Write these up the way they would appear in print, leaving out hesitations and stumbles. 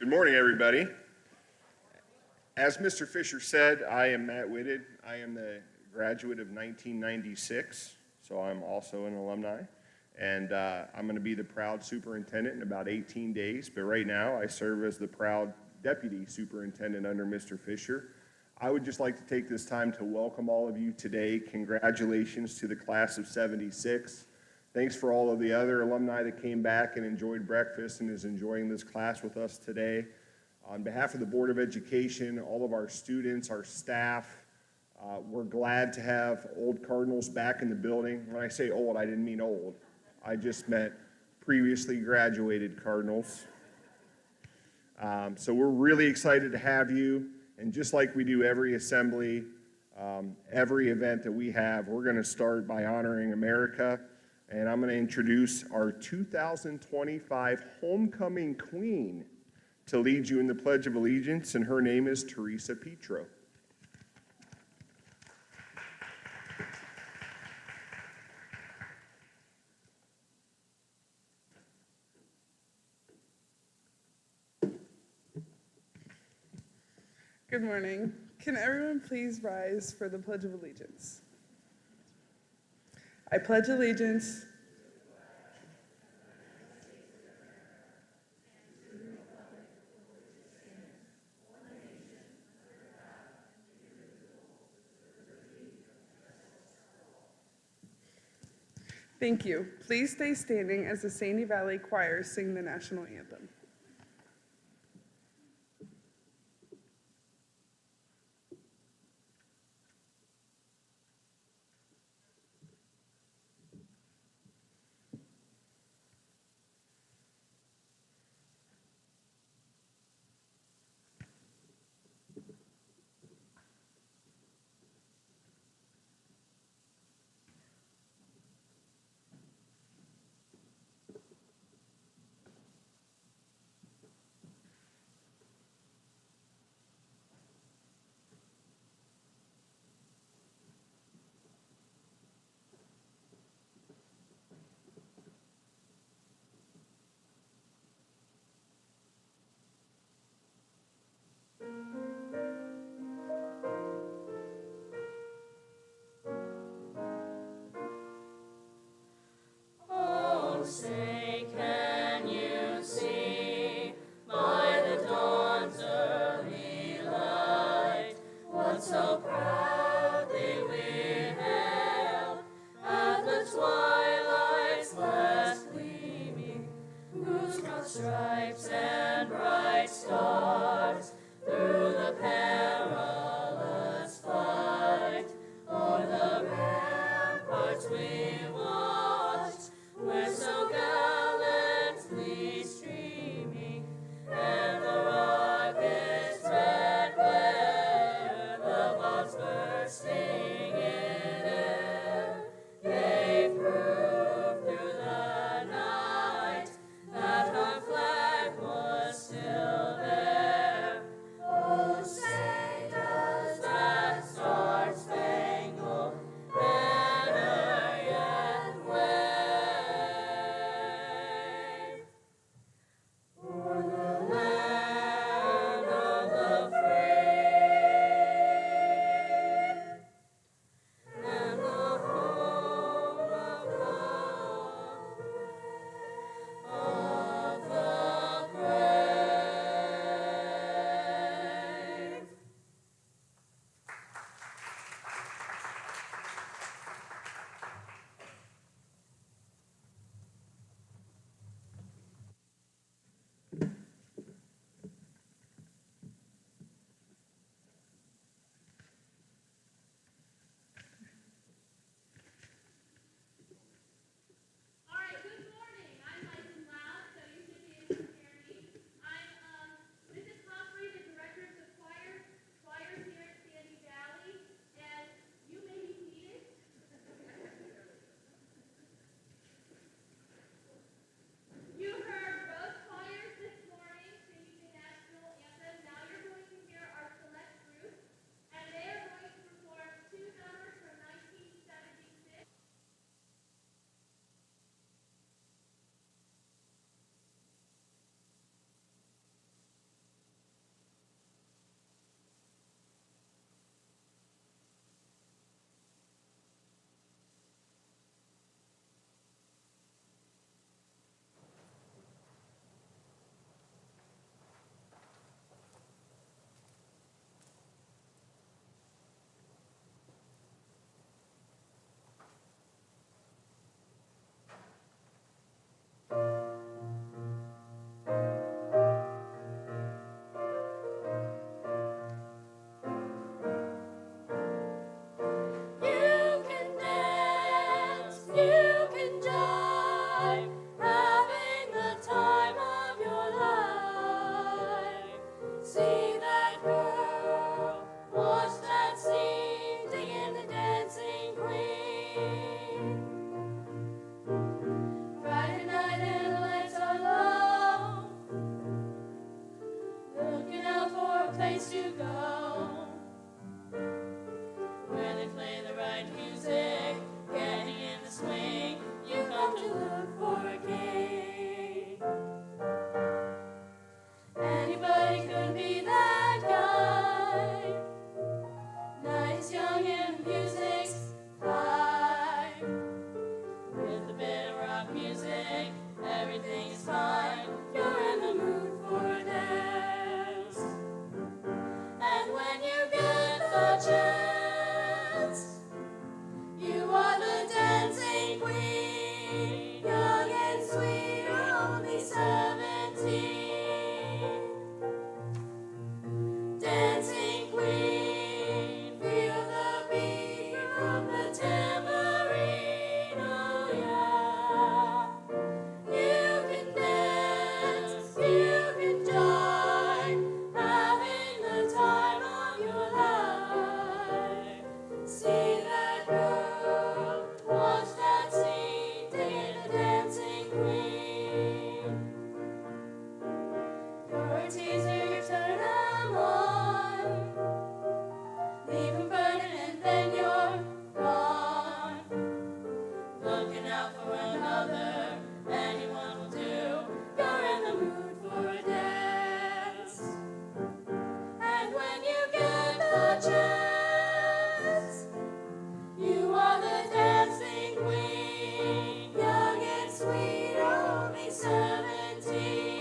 Good morning, everybody. As Mr. Fisher said, I am Matt Whitted. I am the graduate of 1996, so I'm also an alumni. And I'm going to be the proud superintendent in about 18 days. But right now, I serve as the proud deputy superintendent under Mr. Fisher. I would just like to take this time to welcome all of you today. Congratulations to the class of 76. Thanks for all of the other alumni that came back and enjoyed breakfast and is enjoying this class with us today. On behalf of the Board of Education, all of our students, our staff, we're glad to have old Cardinals back in the building. When I say old, I didn't mean old. I just meant previously graduated Cardinals. So we're really excited to have you. And just like we do every assembly, every event that we have, we're going to start by honoring America. And I'm going to introduce our 2025 homecoming queen to lead you in the Pledge of Allegiance, and her name is Teresa Petro. Good morning. Can everyone please rise for the Pledge of Allegiance? I pledge allegiance Thank you. Please stay standing as the Sandy Valley Choir sing the national anthem. Say, can you see by the dawn's early light what so proudly we hailed at the twilight's last gleaming, whose broad stripes and bright stars through the perilous fight o'er the ramparts we watched, were so gallantly streaming, and the rocket's red glare, the bombs bursting in air, gave proof through the night that our flag was still there. Oh, say it's easier you turn them on. Leave them burning and then you're gone. Looking out for another, anyone will do. You're in the mood for a dance. And when you get the chance, you are the dancing queen, young and sweet, only 17.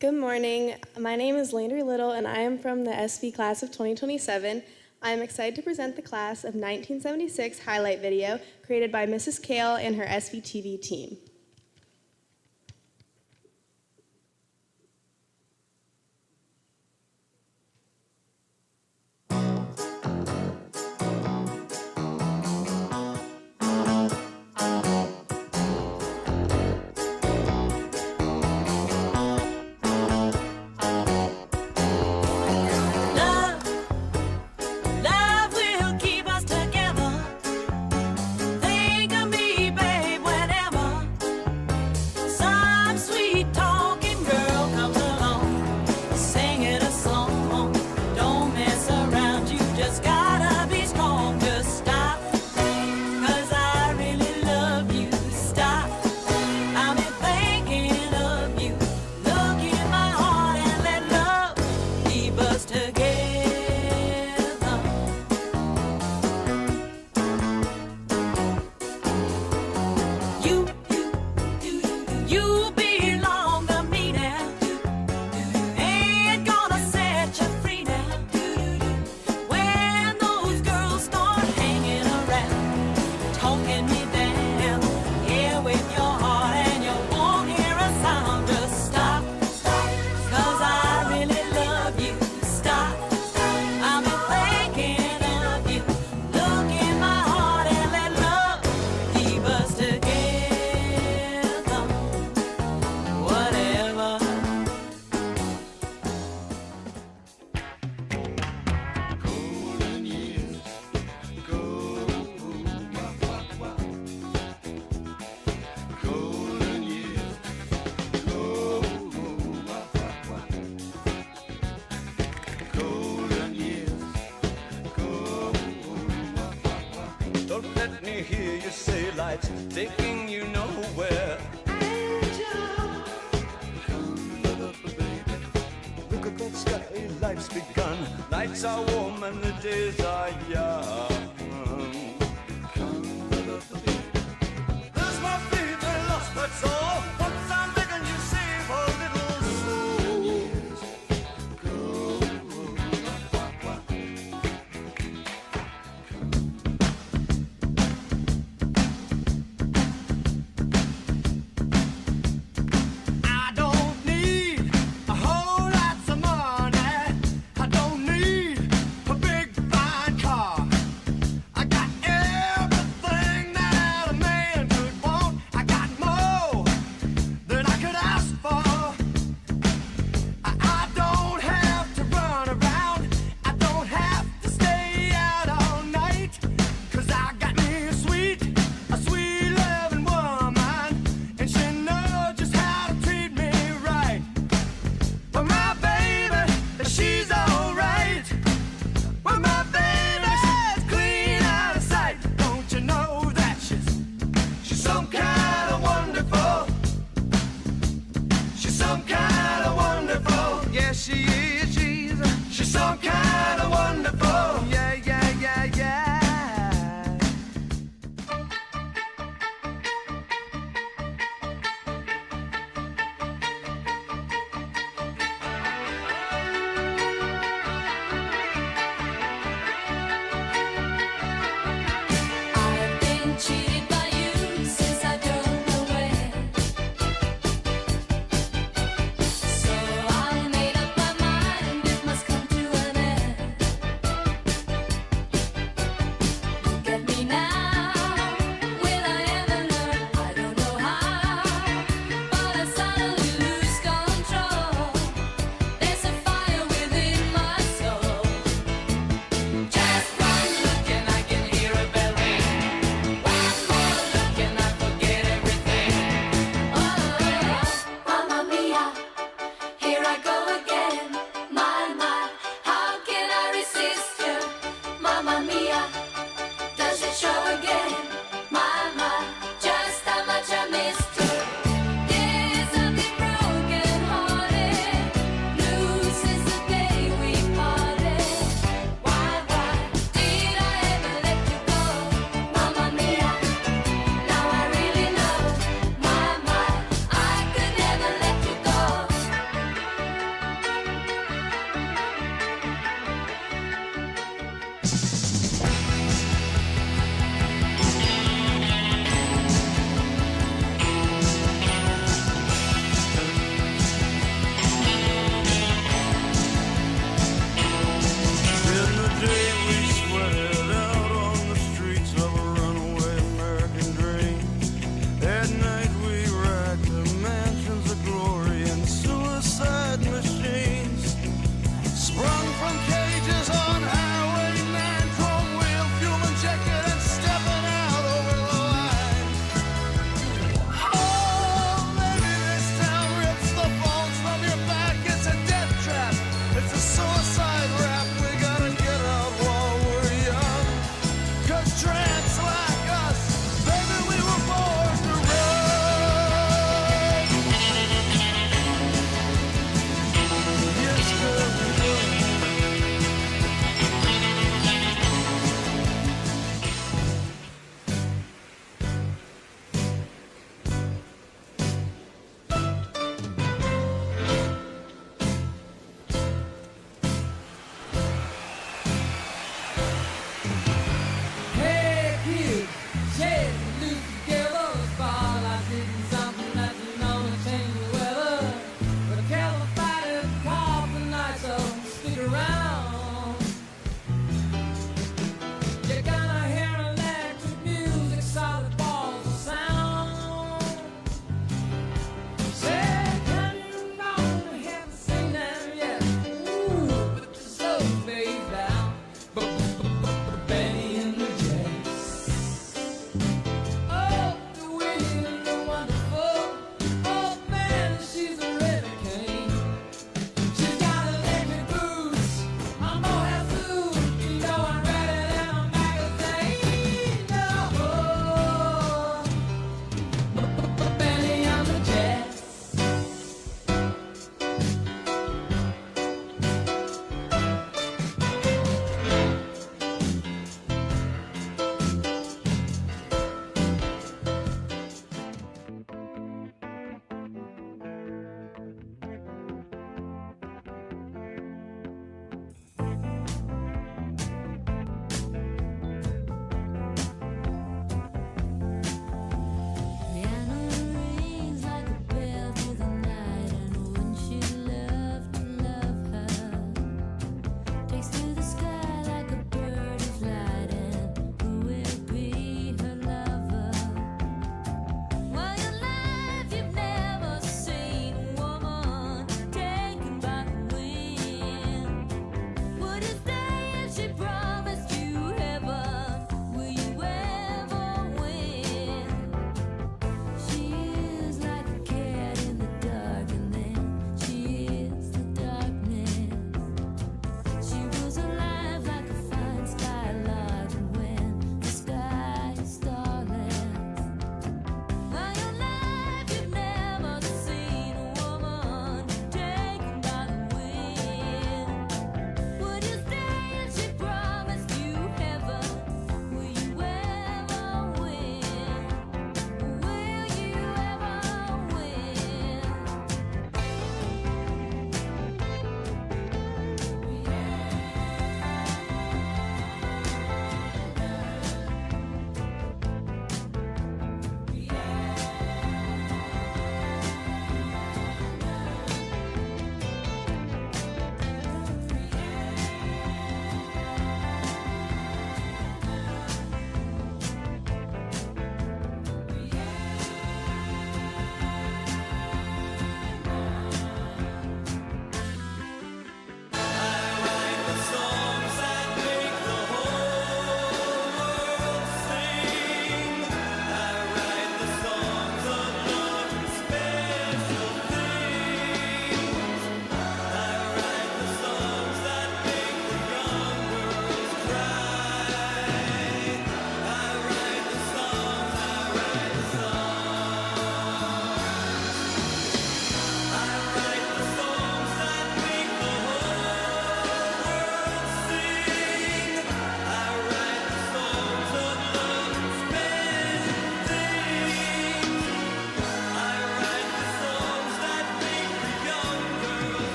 Good morning. My name is Landry Little, and I am from the SV class of 2027. I am excited to present the class of 1976 highlight video created by Mrs. Kale and her SVTV team. Love, love will keep us together. Think of me, babe, whenever some sweet talking girl comes along, singing a song. Don't mess around, you just gotta be strong. Just stop, 'cause I really love you. Stop, I've been thinking of you. Look in my heart and let love keep us together. You belong to me now. Ain't gonna set you free now. When those girls start hanging around, talking me down, here with your heart and you won't hear a sound. Just stop, 'cause I really love you. Stop, I've been thinking of you. Look in my heart and let love keep us together. Whatever. Don't let me hear you say life's taking you nowhere. Look at that sky, life's begun. Nights are warm and the days are young. There's my feet, they're lost, that's all. Once I'm begging you, save a little soul. I don't need a whole lot of money. I don't need a big fine car. I got everything that a man could want. I got more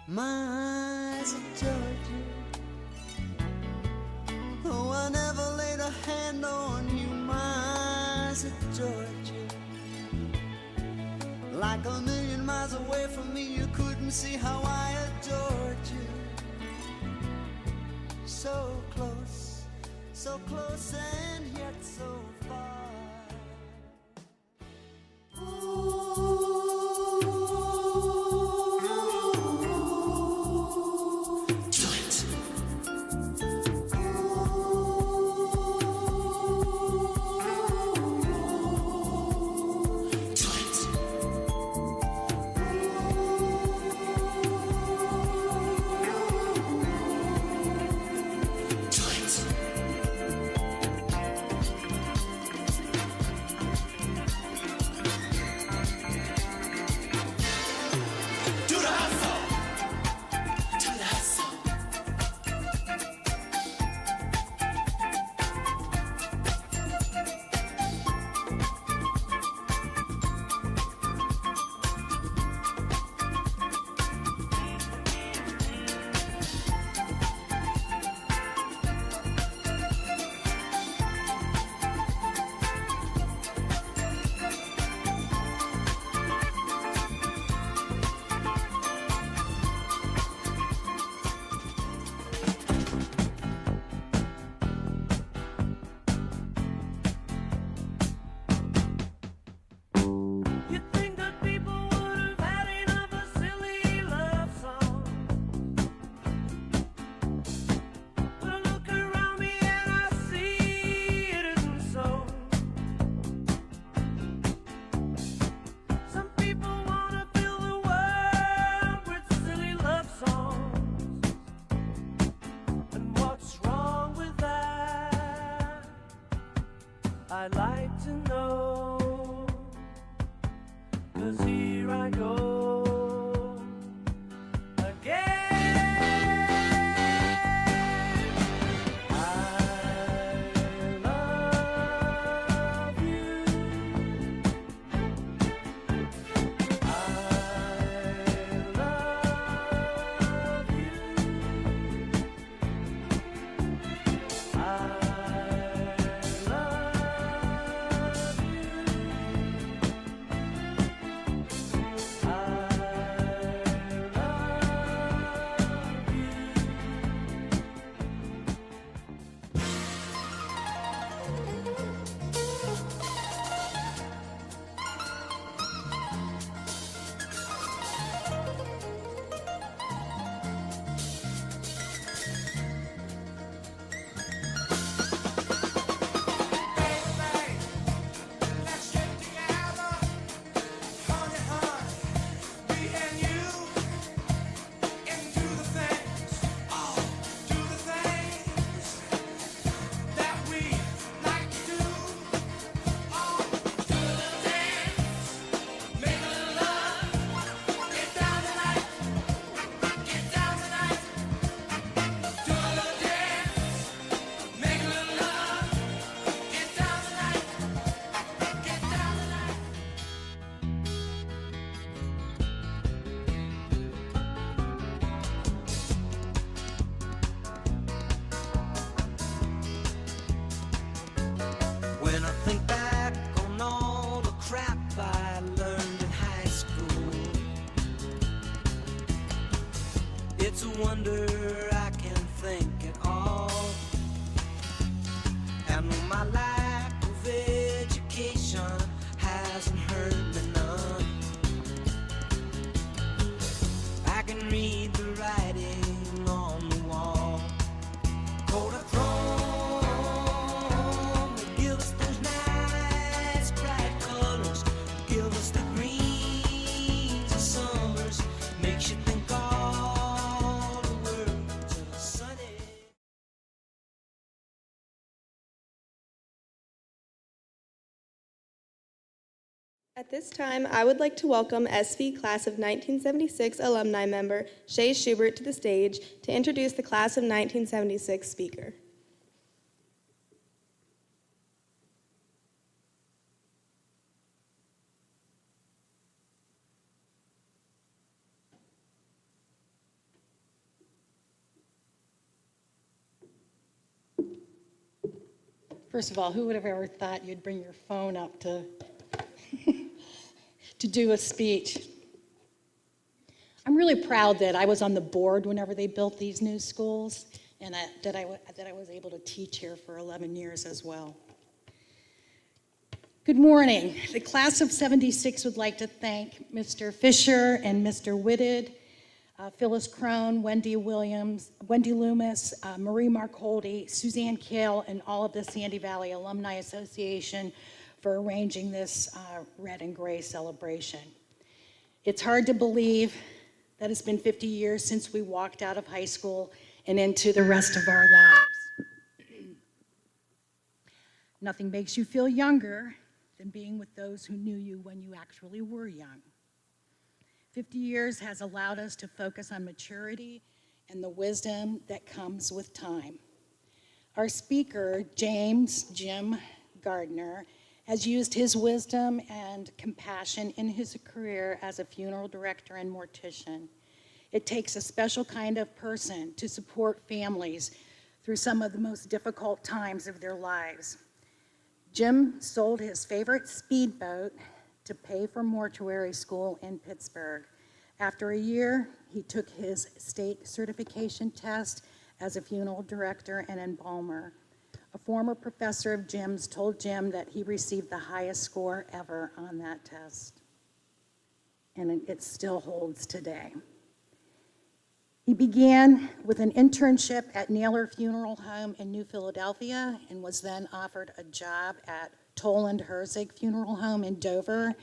My eyes adored you, though I never laid a hand on you. My eyes adored you, like a million miles away from me. You couldn't see how I adored you. So close and yet so far. You think that people would have had enough of silly love songs? But I look around me and I see it isn't so. Some people want to fill the world with silly love songs. And what's wrong with that? I'd like to know. 'Cause here I go again. I love you. I love you. I love you. When I think back on all the crap I learned in high school, it's a wonder I can think at all. And my lack of education hasn't hurt me none. I can read the writing on the wall. Kodachrome, give us those nice bright colors. Give us the greens of summers. Makes you think all the words are sunny. At this time, I would like to welcome SV Class of 1976 alumni member Shay Schubert to the stage to introduce the Class of 1976 speaker. First of all, who would have ever thought you'd bring your phone up to, to do a speech? I'm really proud that I was on the board whenever they built these new schools, and that I was able to teach here for 11 years as well. Good morning. The class of '76 would like to thank Mr. Fisher and Mr. Whitted, Phyllis Crone, Wendy Williams, Wendy Loomis, Marie Marcoldi, Suzanne Kale, and all of the Sandy Valley Alumni Association for arranging this red and gray celebration. It's hard to believe that it's been 50 years since we walked out of high school and into the rest of our lives. Nothing makes you feel younger than being with those who knew you when you actually were young. 50 years has allowed us to focus on maturity and the wisdom that comes with time. Our speaker, Jim Gardner, has used his wisdom and compassion in his career as a funeral director and mortician. It takes a special kind of person to support families through some of the most difficult times of their lives. Jim sold his favorite speedboat to pay for mortuary school in Pittsburgh. After a year, he took his state certification test as a funeral director and embalmer. A former professor of Jim's told Jim that he received the highest score ever on that test, and it still holds today. He began with an internship at Naylor Funeral Home in New Philadelphia and was then offered a job at Toland Herzig Funeral Home in Dover.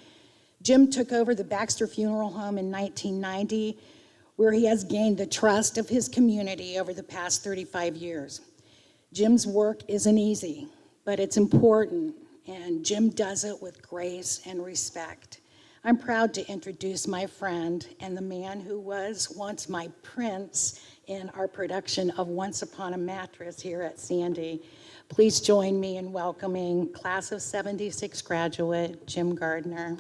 Jim took over the Baxter Funeral Home in 1990, where he has gained the trust of his community over the past 35 years. Jim's work isn't easy, but it's important, and Jim does it with grace and respect. I'm proud to introduce my friend and the man who was once my prince in our production of Once Upon a Mattress here at Sandy. Please join me in welcoming class of '76 graduate, Jim Gardner.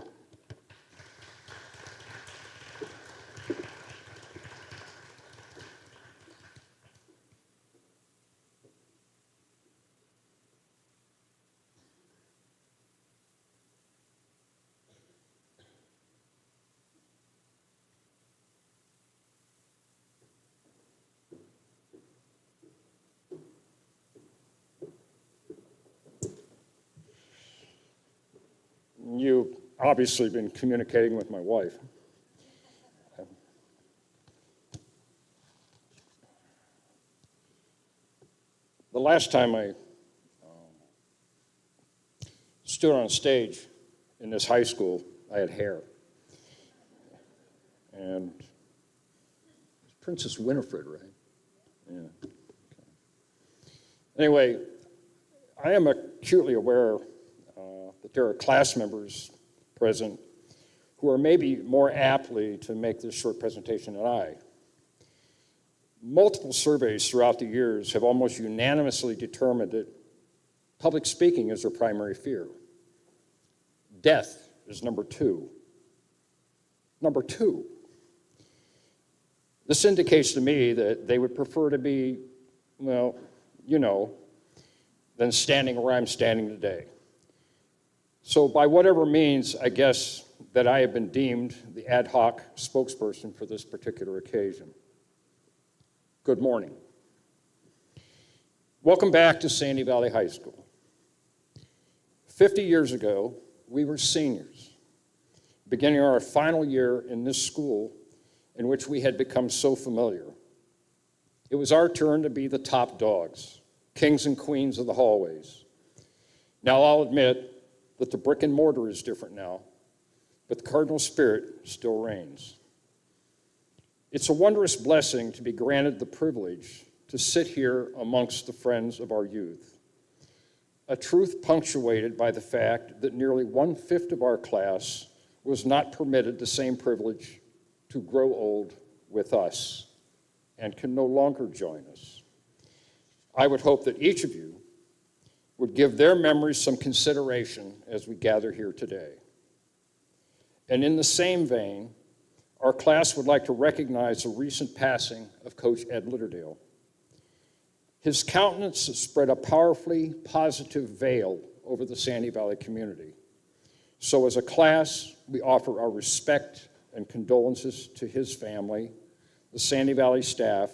You've obviously been communicating with my wife. The last time I stood on stage in this high school, I had hair. And it's Princess Winifred, right? Yeah. Okay. Anyway, I am acutely aware that there are class members present who are maybe more aptly to make this short presentation than I. Multiple surveys throughout the years have almost unanimously determined that public speaking is their primary fear. Death is number two. Number two. This indicates to me that they would prefer to be, well, you know, than standing where I'm standing today. So by whatever means, I guess that I have been deemed the ad hoc spokesperson for this particular occasion. Good morning. Welcome back to Sandy Valley High School. 50 years ago, we were seniors, beginning our final year in this school in which we had become so familiar. It was our turn to be the top dogs, kings and queens of the hallways. Now, I'll admit that the brick and mortar is different now, but the cardinal spirit still reigns. It's a wondrous blessing to be granted the privilege to sit here amongst the friends of our youth. A truth punctuated by the fact that nearly 1/5 of our class was not permitted the same privilege to grow old with us and can no longer join us. I would hope that each of you would give their memories some consideration as we gather here today. And in the same vein, our class would like to recognize the recent passing of Coach Ed Litterdale. His countenance spread a powerfully positive veil over the Sandy Valley community. So as a class, we offer our respect and condolences to his family, the Sandy Valley staff,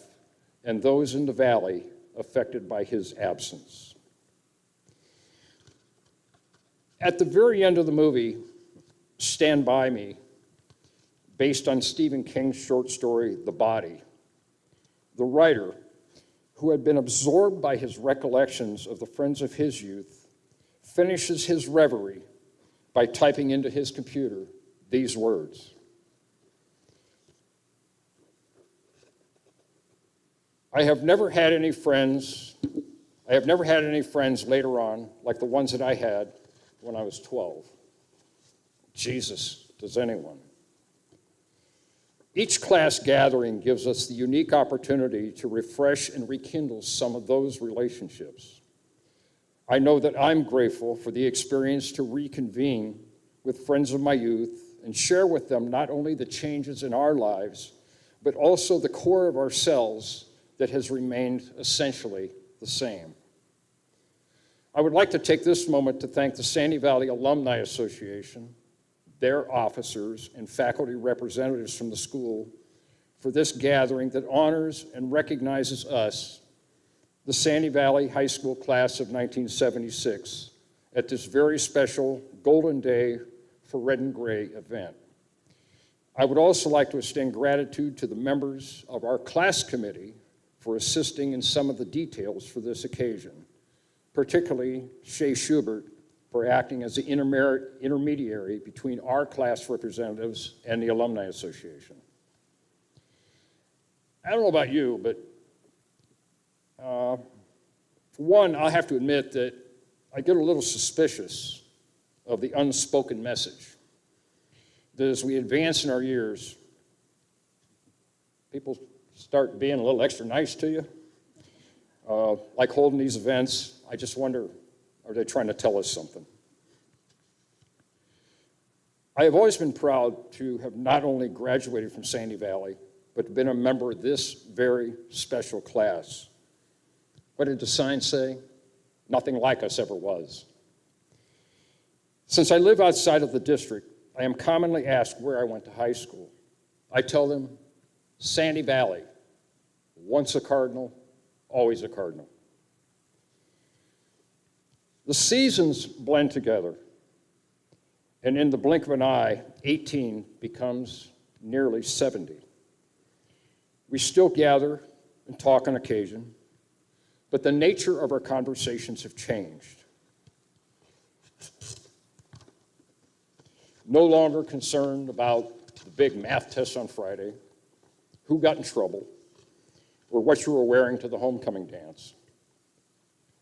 and those in the valley affected by his absence. At the very end of the movie, Stand By Me, based on Stephen King's short story, The Body, the writer, who had been absorbed by his recollections of the friends of his youth, finishes his reverie by typing into his computer these words: I have never had any friends later on like the ones that I had when I was 12. Jesus, does anyone? Each class gathering gives us the unique opportunity to refresh and rekindle some of those relationships. I know that I'm grateful for the experience to reconvene with friends of my youth and share with them not only the changes in our lives, but also the core of ourselves that has remained essentially the same. I would like to take this moment to thank the Sandy Valley Alumni Association, their officers, and faculty representatives from the school for this gathering that honors and recognizes us, the Sandy Valley High School class of 1976, at this very special Golden Day for Red and Gray event. I would also like to extend gratitude to the members of our class committee for assisting in some of the details for this occasion, particularly Shay Schubert for acting as the intermediary between our class representatives and the Alumni Association. I don't know about you, but for one, I'll have to admit that I get a little suspicious of the unspoken message that as we advance in our years, people start being a little extra nice to you. Like holding these events, I just wonder, are they trying to tell us something? I have always been proud to have not only graduated from Sandy Valley, but been a member of this very special class. What did the sign say? Nothing like us ever was. Since I live outside of the district, I am commonly asked where I went to high school. I tell them, Sandy Valley, once a Cardinal, always a Cardinal. The seasons blend together, and in the blink of an eye, 18 becomes nearly 70. We still gather and talk on occasion, but the nature of our conversations have changed. No longer concerned about the big math test on Friday, who got in trouble, or what you were wearing to the homecoming dance.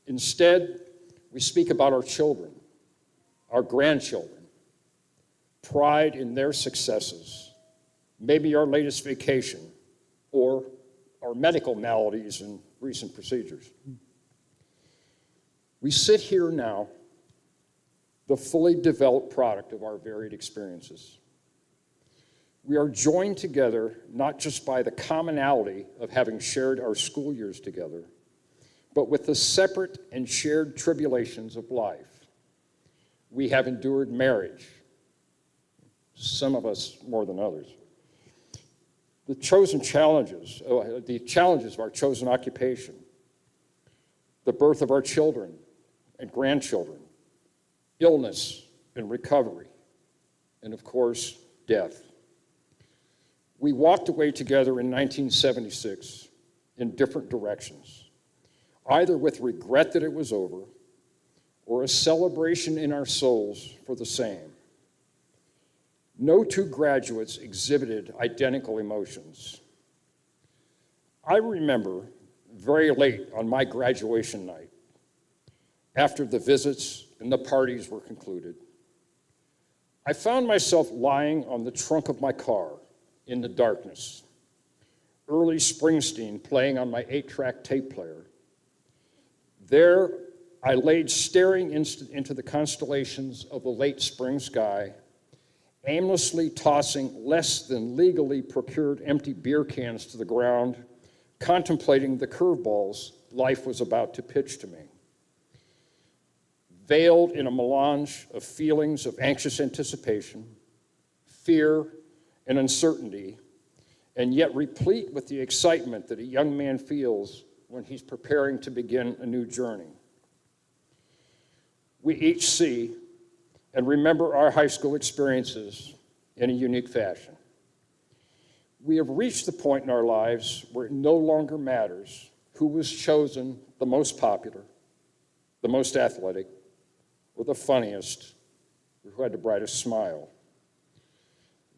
Instead, we speak about our children, our grandchildren, pride in their successes, maybe our latest vacation, or our medical maladies and recent procedures. We sit here now, the fully developed product of our varied experiences. We are joined together not just by the commonality of having shared our school years together, but with the separate and shared tribulations of life. We have endured marriage, some of us more than others. The challenges of our chosen occupation, the birth of our children and grandchildren, illness and recovery, and of course, death. We walked away together in 1976 in different directions, either with regret that it was over or a celebration in our souls for the same. No two graduates exhibited identical emotions. I remember very late on my graduation night, after the visits and the parties were concluded, I found myself lying on the trunk of my car in the darkness, early Springsteen playing on my 8-track tape player. There, I laid staring into the constellations of the late spring sky, aimlessly tossing less than legally procured empty beer cans to the ground, contemplating the curveballs life was about to pitch to me. Veiled in a melange of feelings of anxious anticipation, fear, and uncertainty, and yet replete with the excitement that a young man feels when he's preparing to begin a new journey. We each see and remember our high school experiences in a unique fashion. We have reached the point in our lives where it no longer matters who was chosen the most popular, the most athletic, or the funniest, or who had the brightest smile.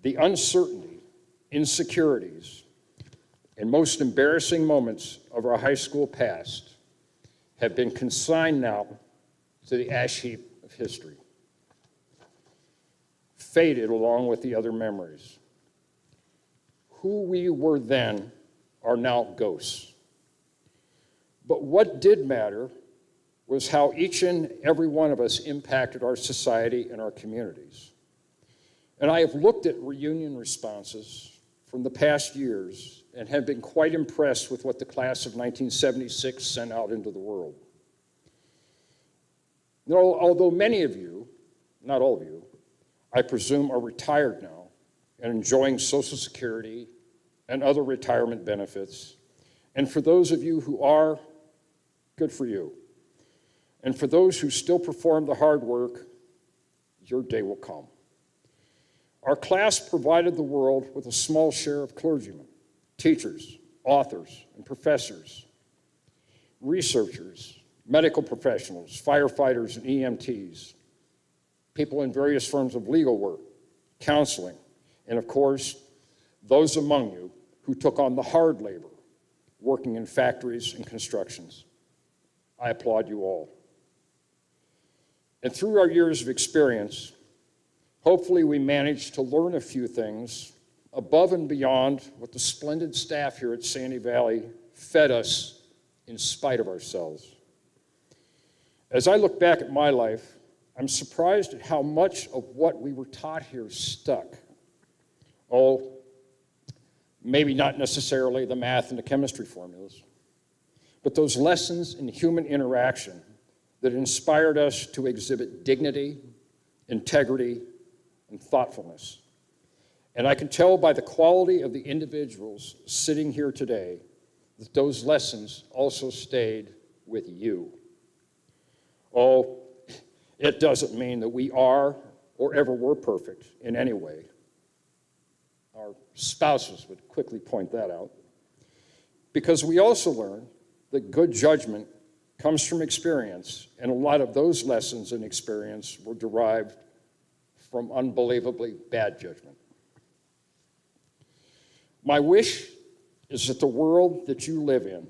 The uncertainty, insecurities, and most embarrassing moments of our high school past have been consigned now to the ash heap of history, faded along with the other memories. Who we were then are now ghosts. But what did matter was how each and every one of us impacted our society and our communities. And I have looked at reunion responses from the past years and have been quite impressed with what the class of 1976 sent out into the world. You know, although many of you, not all of you, I presume are retired now and enjoying Social Security and other retirement benefits, and for those of you who are, good for you. And for those who still perform the hard work, your day will come. Our class provided the world with a small share of clergymen, teachers, authors, and professors, researchers, medical professionals, firefighters and EMTs, people in various forms of legal work, counseling, and of course, those among you who took on the hard labor, working in factories and constructions. I applaud you all. And through our years of experience, hopefully we managed to learn a few things above and beyond what the splendid staff here at Sandy Valley fed us in spite of ourselves. As I look back at my life, I'm surprised at how much of what we were taught here stuck. Oh, maybe not necessarily the math and the chemistry formulas, but those lessons in human interaction that inspired us to exhibit dignity, integrity, and thoughtfulness. And I can tell by the quality of the individuals sitting here today that those lessons also stayed with you. Oh, it doesn't mean that we are or ever were perfect in any way. Our spouses would quickly point that out. Because we also learn that good judgment comes from experience, and a lot of those lessons and experience were derived from unbelievably bad judgment. My wish is that the world that you live in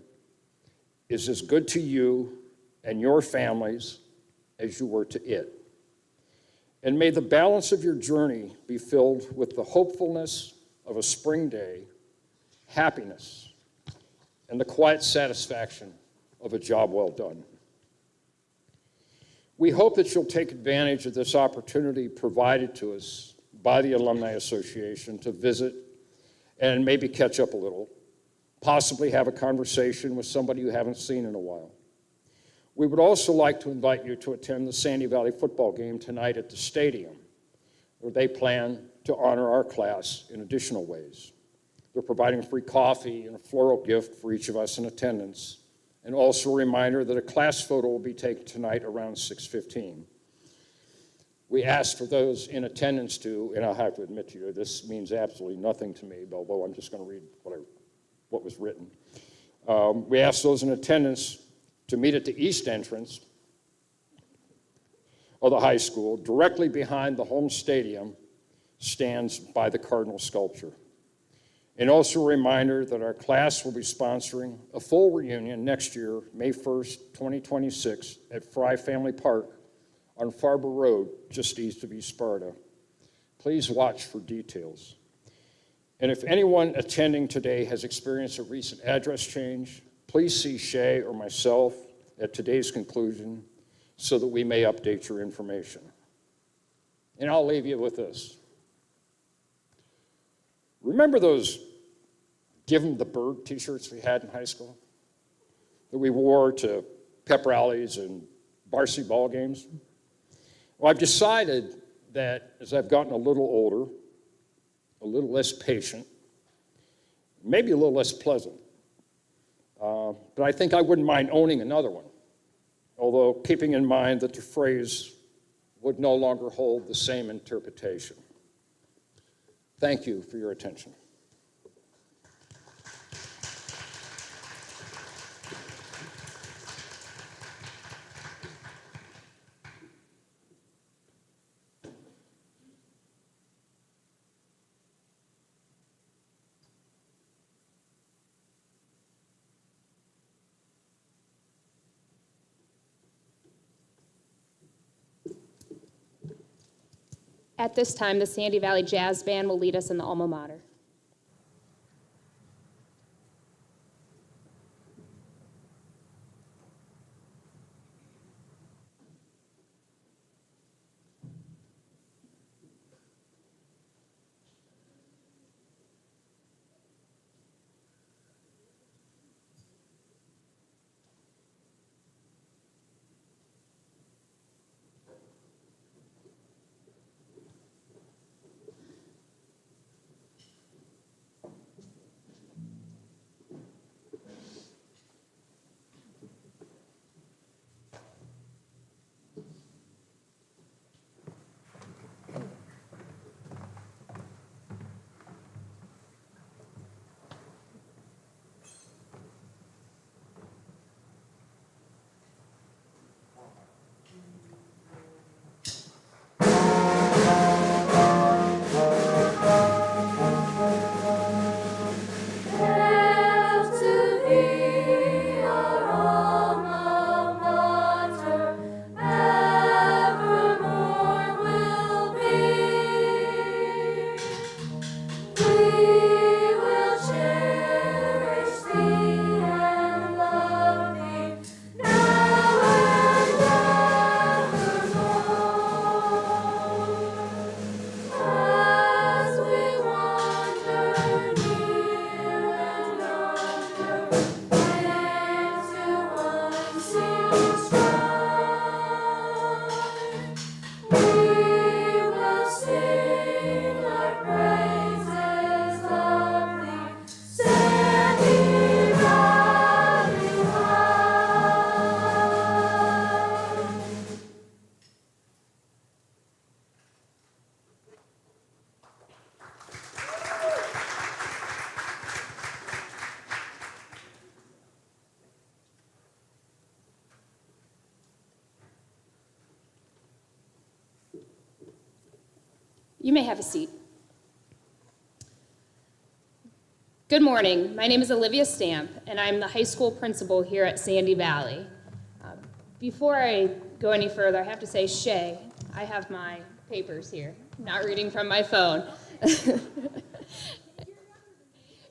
is as good to you and your families as you were to it. And may the balance of your journey be filled with the hopefulness of a spring day, happiness, and the quiet satisfaction of a job well done. We hope that you'll take advantage of this opportunity provided to us by the Alumni Association to visit and maybe catch up a little, possibly have a conversation with somebody you haven't seen in a while. We would also like to invite you to attend the Sandy Valley football game tonight at the stadium, where they plan to honor our class in additional ways. They're providing free coffee and a floral gift for each of us in attendance, and also a reminder that a class photo will be taken tonight around 6:15. We asked for those in attendance to, and I'll have to admit to you, this means absolutely nothing to me, although I'm just going to read what was written. We asked those in attendance to meet at the east entrance of the high school, directly behind the home stadium, stands by the Cardinal sculpture. And also a reminder that our class will be sponsoring a full reunion next year, May 1st, 2026, at Fry Family Park on Farber Road, just east of East Sparta. Please watch for details. And if anyone attending today has experienced a recent address change, please see Shay or myself at today's conclusion so that we may update your information. And I'll leave you with this. Remember those give them the bird t-shirts we had in high school that we wore to pep rallies and varsity ball games? Well, I've decided that as I've gotten a little older, a little less patient, maybe a little less pleasant, but I think I wouldn't mind owning another one, although keeping in mind that the phrase would no longer hold the same interpretation. Thank you for your attention. At this time, the Sandy Valley Jazz Band will lead us in the Alma Mater. You may have a seat. Good morning. My name is Olivia Stamp, and I'm the high school principal here at Sandy Valley. Before I go any further, I have to say, Shay, I have my papers here, not reading from my phone.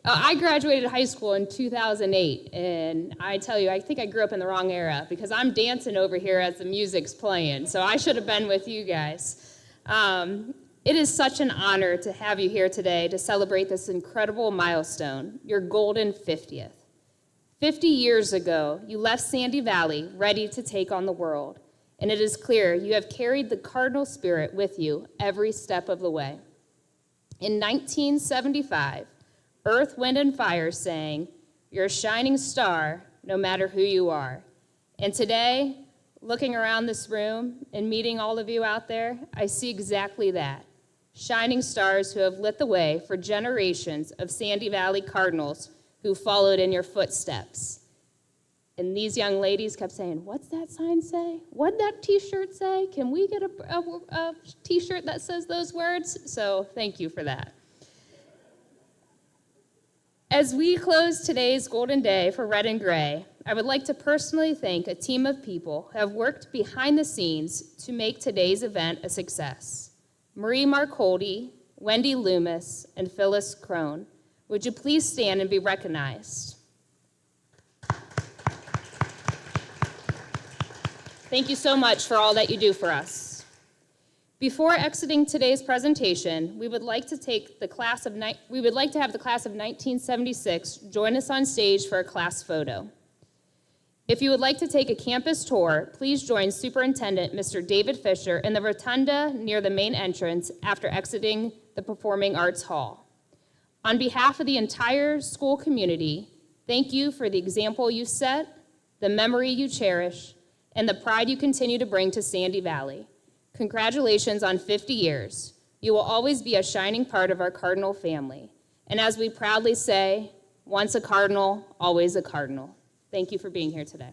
I graduated high school in 2008, and I tell you, I think I grew up in the wrong era because I'm dancing over here as the music's playing, so I should have been with you guys. It is such an honor to have you here today to celebrate this incredible milestone, your golden 50th. 50 years ago, you left Sandy Valley ready to take on the world, and it is clear you have carried the Cardinal spirit with you every step of the way. In 1975, Earth, Wind, and Fire sang, "You're a shining star, no matter who you are." And today, looking around this room and meeting all of you out there, I see exactly that. Shining stars who have lit the way for generations of Sandy Valley Cardinals who followed in your footsteps. And these young ladies kept saying, "What's that sign say? What'd that t-shirt say? Can we get a t-shirt that says those words?" So thank you for that. As we close today's Golden Day for Red and Gray, I would like to personally thank a team of people who have worked behind the scenes to make today's event a success. Marie Marcoldi, Wendy Loomis, and Phyllis Crone. Would you please stand and be recognized? Thank you so much for all that you do for us. Before exiting today's presentation, we would like to have the class of 1976 join us on stage for a class photo. If you would like to take a campus tour, please join Superintendent Mr. David Fisher in the rotunda near the main entrance after exiting the Performing Arts Hall. On behalf of the entire school community, thank you for the example you set, the memory you cherish, and the pride you continue to bring to Sandy Valley. Congratulations on 50 years. You will always be a shining part of our Cardinal family. And as we proudly say, once a Cardinal, always a Cardinal. Thank you for being here today.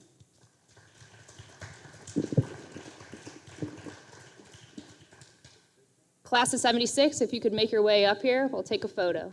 Class of 76, if you could make your way up here, we'll take a photo.